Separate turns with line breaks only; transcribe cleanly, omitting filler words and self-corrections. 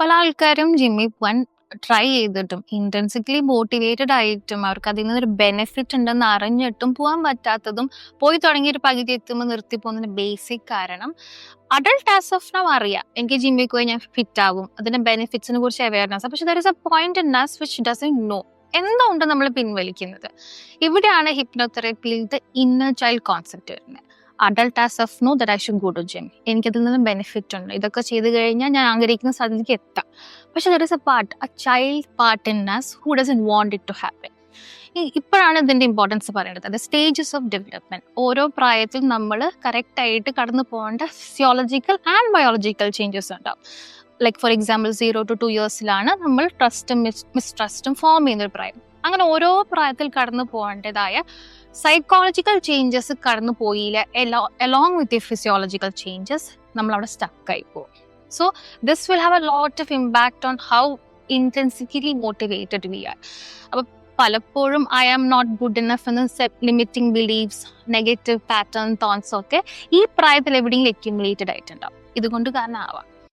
പല ആൾക്കാരും ജിമ്മിൽ പോകാൻ ട്രൈ ചെയ്തിട്ടും ഇൻട്രിൻസിക്കലി മോട്ടിവേറ്റഡ് ആയിട്ടും അവർക്ക് അതിൽ നിന്നൊരു ബെനിഫിറ്റ് ഉണ്ടെന്ന് അറിഞ്ഞിട്ടും പോകാൻ പറ്റാത്തതും പോയി തുടങ്ങി ഒരു പകുതി എത്തുമ്പോൾ നിർത്തി പോകുന്നതിന് ബേസിക് കാരണം അഡൾട്ട് ആസ് ഓഫ് നൗ അറിയാം എനിക്ക് ജിമ്മിൽ പോയി ഞാൻ ഫിറ്റ് ആവും അതിന്റെ ബെനിഫിറ്റ്സിനെ കുറിച്ച് അവയർനെസ്. പക്ഷെ there is a point in us which doesn't know എന്തുകൊണ്ട് നമ്മൾ പിൻവലിക്കുന്നത്. ഇവിടെയാണ് ഹിപ്നോതെറപ്പിയിൽ ഇന്നർ ചൈൽഡ് കോൺസെപ്റ്റ് വരുന്നത്. Adult as of know that I should go to gym, എനിക്കതിൽ നിന്ന് ബെനിഫിറ്റ് ഉണ്ട്, ഇതൊക്കെ ചെയ്ത് കഴിഞ്ഞാൽ ഞാൻ ആഗ്രഹിക്കുന്ന സ്ഥലത്തേക്ക് എത്താം. പക്ഷെ there is A child part in us who doesn't want it to happen. ഇപ്പോഴാണ് ഇതിന്റെ ഇമ്പോർട്ടൻസ് പറയേണ്ടത്. അത് സ്റ്റേജസ് ഓഫ് ഡെവലപ്മെന്റ്. ഓരോ പ്രായത്തിൽ നമ്മൾ കറക്റ്റ് ആയിട്ട് കടന്നു പോകേണ്ട ഫിസിയോളജിക്കൽ ആൻഡ് ബയോളജിക്കൽ ചേഞ്ചസ് ഉണ്ടാവും. Like for example 0 to 2 years നമ്മൾ ട്രസ്റ്റും മിസ്ട്രസ്റ്റും ഫോം ചെയ്യുന്ന ഒരു പ്രായം. അങ്ങനെ ഓരോ പ്രായത്തിൽ കടന്നു പോകേണ്ടതായ സൈക്കോളജിക്കൽ ചേഞ്ചസ് കടന്നു പോയില്ല along with the physiological changes നമ്മൾ അവിടെ സ്റ്റക്കായി പോകും. So this will have a lot of impact on how intrinsically motivated we are. അപ്പം പലപ്പോഴും I am not good enough എന്ന limiting beliefs, negative pattern thoughts ഒക്കെ ഈ പ്രായത്തിൽ എവിടെയെങ്കിലും അക്യുമുലേറ്റഡ് ആയിട്ടുണ്ടാവും. ഇതുകൊണ്ട് കാരണം ആവാം.